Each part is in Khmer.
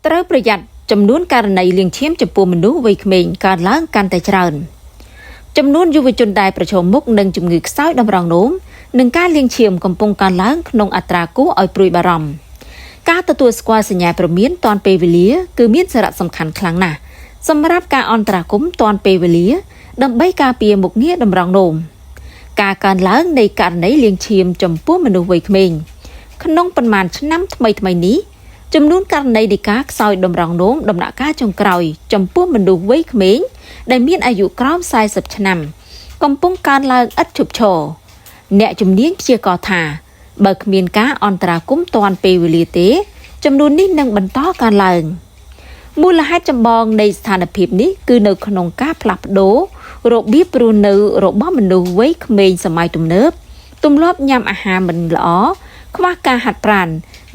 ត្រូវប្រយ័ត្នចំនួនករណីលាងឈាមចំពោះមនុស្សវ័យក្មេងកើនឡើងកាន់តែច្រើនចំនួនយុវជនដែលប្រឈមមុខនឹងជំងឺខ្សោយតម្រងនោមនិងការលាងឈាមកំពុងកើនឡើងក្នុងអត្រាគួរឲ្យព្រួយបារម្ភការទទួលស្គាល់សញ្ញាព្រមានទាន់ពេលវេលាគឺមានសារៈសំខាន់ខ្លាំងណាស់សម្រាប់ការអន្តរាគមន៍ទាន់ពេលវេលាដើម្បីការពារមុខងារតម្រងនោមការកើនឡើងនៃករណីលាងឈាមចំពោះមនុស្សវ័យក្មេងក្នុងប៉ុន្មានឆ្នាំថ្មីនេះចំនួនករណីនៃការខ្សោយតម្រងនោមដំណាក់កាលចុងក្រោយចំពោះមនុស្សវ័យក្មេងដែលមានអាយុក្រោម40ឆ្នាំកំពុងកើនឡើងឥតឈប់ឈរអ្នកជំនាញព្យាករណ៍ថាបើគ្មានការអន្តរាគមន៍ទាន់ពេលវេលាទេចំនួននេះនឹងបន្តកើនឡើងមូលហេតុចម្បងនៃស្ថានភាពនេះគឺនៅក្នុងការផ្លាស់ប្ដូររបៀបរស់នៅរបស់មនុស្សវ័យក្មេងសម័យទំនើបទម្លាប់ញ៉ាំអាហារមិនល្អខ្វះការហាត់ប្រាណ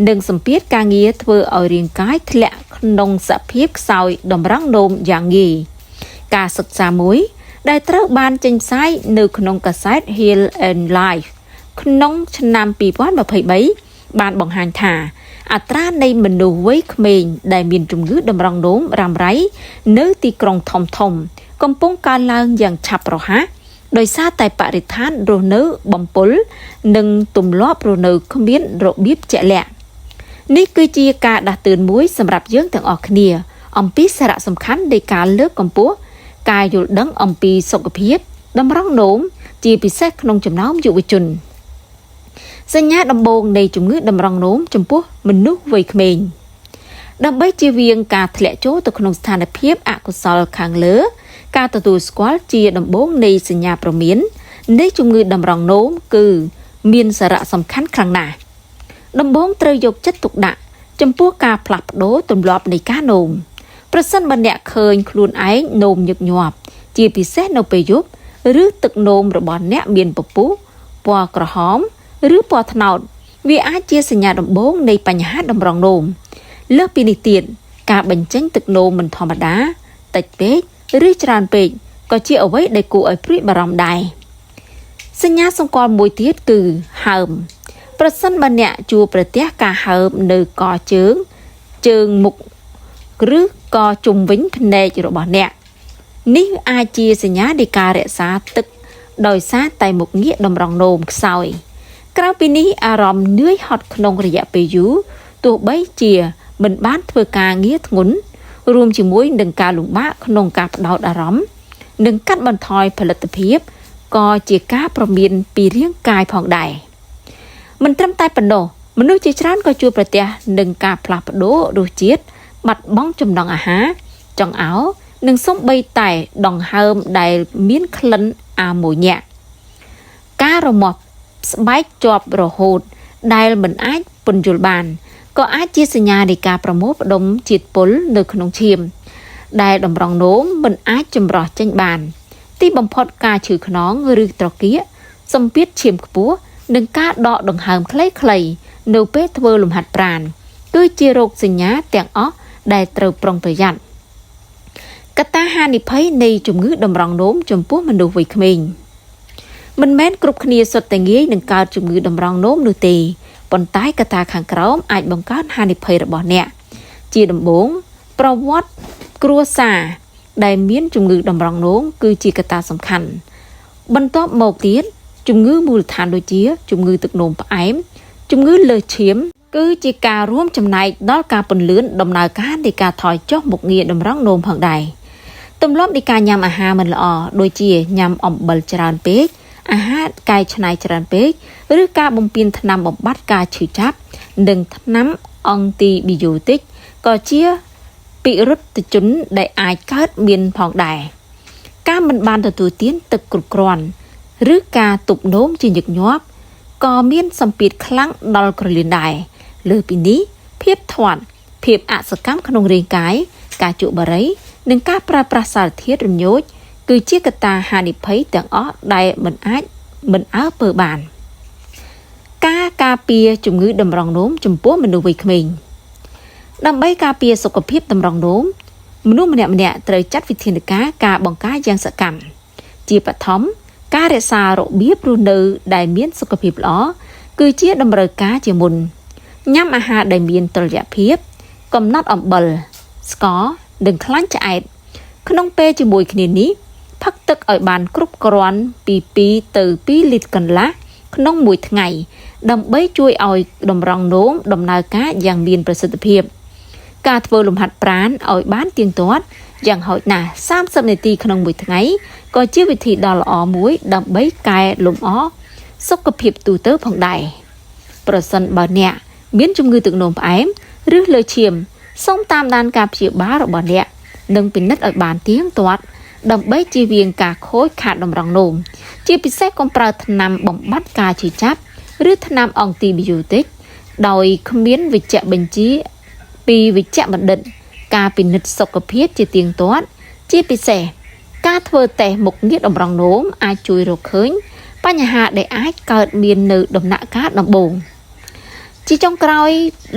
និងសម្ពាធការងារធ្វើឲ្យរាងកាយធ្លាក់ក្នុងសភាពខ្សោយតម្រងនោមយ៉ាងងាយការសិក្សាមួយដែលត្រូវបានចេញផ្សាយនៅក្នុងកាសែត Heal and Life ក្នុងឆ្នាំ2023បានបង្ហាញថាអត្រានៃមនុស្សវ័យក្មេងដែលមានជំងឺតម្រងនោមរ៉ាំរ៉ៃនៅទីក្រុងធំកំពុងកើនឡើងយ៉ាងឆាប់រហ័សដោយសារតែបរិស្ថានរស់នៅបំពុលនិងទម្លាប់រស់នៅគ្មានរបៀបជាក់លាក់នេះគឺជាការដាស់តឿនមួយសម្រាប់យើងទាំងអស់គ្នាអំពីសារៈសំខាន់នៃការលើកកម្ពស់ការយល់ដឹងអំពីសុខភាពតម្រងនោមជាពិសេសក្នុងចំណោមយុវជនសញ្ញាដំបូងនៃជំងឺតម្រងនោមចំពោះមនុស្សវ័យក្មេងដើម្បីជៀសវាងការធ្លាក់ចូលទៅក្នុងស្ថានភាពអកុសលខាងលើការទទួលស្គាល់ជាដំបូងនៃសញ្ញាព្រមាននៃជំងឺតម្រងនោមគឺមានសារៈសំខាន់ខ្លាំងណាស់ដំបូងត្រូវយកចិត្តទុកដាក់ចំពោះការផ្លាស់ប្ដូរទម្លាប់នៃការនោមប្រសិនបើអ្នកឃើញខ្លួនឯងនោមញឹកញាប់ជាពិសេសនៅពេលយប់ឬទឹកនោមរបស់អ្នកមានពពុះពណ៌ក្រហមឬពណ៌ត្នោតវាអាចជាសញ្ញាដំបូងនៃបញ្ហាតម្រងនោមលើសពីនេះទៀតការបញ្ចេញទឹកនោមមិនធម្មតាតិចពេកឬច្រើនពេកក៏ជាអ្វីដែលគួរឲ្យព្រួយបារម្ភដែរសញ្ញាសម្គាល់មួយទៀតគឺហើមប្រសិនបើអ្នកជួបប្រទះការហើមនៅកជើងមុខឬក៏ជុំវិញភ្នែករបស់អ្នកនេះអាចជាសញ្ញានៃការរក្សាទឹកដោយសារតែមុខងារតម្រងនោមខ្សោយក្រៅពីនេះអារម្មណ៍នឿយហត់ក្នុងរយៈពេលយូរទោះបីជាមិនបានធ្វើការងារធ្ងន់រួមជាមួយនឹងការលំបាកក្នុងការផ្ដោតអារម្មណ៍និងកាត់បន្ថយផលិតភាពក៏ជាការព្រមានពីរាងកាយផងដែរមិនត្រឹមតែប៉ុណ្ណោះមនុស្សជាច្រើនក៏ជួបប្រទះនឹងការផ្លាស់ប្ដូររសជាតិបាត់បង់ចំណង់អាហារចង្អោរនិងសូម្បីតែដង្ហើមដែលមានក្លិនអាម៉ូញ៉ាក់ការរមាស់ស្បែកជាប់រហូតដែលមិនអាចពន្យល់បានក៏អាចជាសញ្ញានៃការប្រមូលផ្ដុំជាតិពុលនៅក្នុងឈាមដែលតម្រងនោមមិនអាចចម្រោះចេញបានទីបំផុតការឈឺខ្នងឬត្រគាកសម្ពាធឈាមខ្ពស់និងការដកដង្ហើមខ្លីៗនៅពេលធ្វើលំហាត់ប្រាណគឺជារោគសញ្ញាទាំងអស់ដែលត្រូវប្រុងប្រយ័ត្នកត្តាហានិភ័យនៃជំងឺតម្រងនោមចំពោះមនុស្សវ័យក្មេងមិនមែនគ្រប់គ្នាសុទ្ធតែងាយនឹងកើតជំងឺតម្រងនោមនោះទេប៉ុន្តែកត្តាខាងក្រោមអាចបង្កើនហានិភ័យរបស់អ្នកជាដំបូងប្រវត្តិគ្រួសារដែលមានជំងឺតម្រងនោមគឺជាកត្តាសំខាន់បន្ទាប់មកទៀតជំងឺមូលដ្ឋានដូចជាជំងឺទឹកនោមផ្អែមជំងឺលើសឈាមគឺជាការរួមចំណែកដល់ការពន្លឿនដំណើរការនៃការថយចុះមុខងារតម្រងនោមផងដែរទម្លាប់នៃការញ៉ាំអាហារមិនល្អដូចជាញ៉ាំអំបិលច្រើនពេកអាហារកែច្នៃច្រើនពេកឬការបំពានថ្នាំបំបាត់ការឈឺចាប់និងថ្នាំអង់ទីប៊ីយ៉ូទិកក៏ជាពិរុទ្ធជនដែលអាចកើតមានផងដែរការមិនបានទទួលទានទឹកគ្រប់គ្រាន់ឬការទប់នោមជាញឹកញាប់ក៏មានសម្ពាធខ្លាំងដល់ក្រលៀនដែរលើពីនេះភាពធាត់ភាពអសកម្មក្នុងរាងកាយការជក់បារីនិងការប្រើប្រាស់សារធាតុរញោចគឺជាកត្តាហានិភ័យទាំងអស់ដែលមិនអើពើបានការការពារជំងឺតម្រងនោមចំពោះមនុស្សវ័យក្មេងដើម្បីការពារសុខភាពតម្រងនោមមនុស្សម្នាក់ៗត្រូវចាត់វិធានការបង្ការយ៉ាងសកម្មជាបឋមការរក្សារបៀបរស់នៅដែលមានសុខភាពល្អគឺជាតម្រូវការជាមុនញ៉ាំអាហារដែលមានតុល្យភាព កំណត់អំបិលស្ករនិងខ្លាញ់ឆ្អែតក្នុងពេលជាមួយគ្នានេះផឹកទឹកឲ្យបានគ្រប់គ្រាន់ពី2ទៅ2លីត្រកន្លះក្នុងមួយថ្ងៃដើម្បីជួយឲ្យតម្រង់នោមដំណើរការយ៉ាងមានប្រសិទ្ធភាពការធ្វើលំហាត់ប្រាណឲ្យបានទៀងទាត់យ៉ាងហោចណាស់30នាទីក្នុងមួយថ្ងៃក៏ជាវិធីដ៏ល្អមួយដើម្បីកែលម្អសុខភាពទូទៅផងដែរប្រសិនបើអ្នកមានជំងឺទឹកនោមផ្អែមឬលើឈាមសូមតាមដានការព្យាបាលរបស់អ្នកនិងពិនិត្យឲ្យបានទៀងទាត់ដើម្បីជៀសវាងការខូចខាតតម្រង់នោមជាពិសេសកុំប្រើថ្នាំបំបាត់ការឈឺចាប់ឬថ្នាំអង់ទីប៊ីយោទិកដោយគ្មានវេជ្ជបញ្ជាពីវេជ្ជបណ្ឌិតការពិនិត្យសុខភាពជាទៀងទាត់ជាពិសេសការធ្វើតេស្តមុខងារតម្រង់នោមអាចជួយរកឃើញបញ្ហាដែលអាចកើតមាននៅដំណាក់កាលដំបូងជាចុងក្រោយ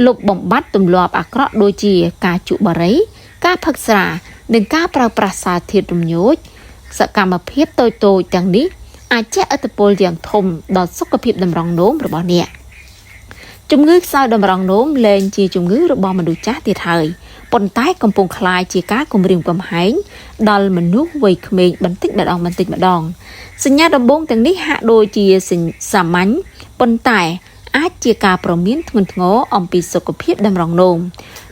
លុបបំបាត់ទម្លាប់អាក្រក់ដូចជាការជក់បារីការផឹកស្រានិងការប្រើប្រាស់សារធាតុរំញោចសកម្មភាពតូចៗទាំងនេះអាចជះឥទ្ធិពលយ៉ាងធំដល់សុខភាពតម្រង់នោមរបស់អ្នកជំងឺខ្សោយតម្រង់នោមលែងជាជំងឺរបស់មនុស្សចាស់ទៀតហើយប៉ុន្តែកំពុងក្លាយជាការគំរាមកំហែងដល់មនុស្សវ័យក្មេងបន្តិចម្ដងសញ្ញាដំបូងទាំងនេះហាក់ដូចជាសាមញ្ញប៉ុន្តែអាចជាការប្រមានធ្ងន់ធ្ងរអំពីសុខភាពតម្រង់នោម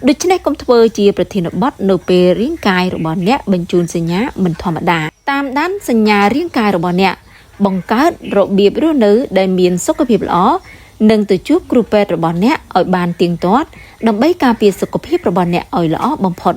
ដូច្នេះកុំធ្វើជាប្រធានបទនៅពេលរាងកាយរបស់អ្នកបញ្ជូនសញ្ញាមិនធម្មតាតាមដានសញ្ញារាងកាយរបស់អ្នកបង្កើតរបៀបរស់នៅដែលមានសុខភាពល្អនិងទៅជួបគ្រូពេទ្យរបស់អ្នកឲ្យបានទៀងទាត់ដើម្បីការពារសុខភាពរបស់អ្នកឲ្យល្អបំផុត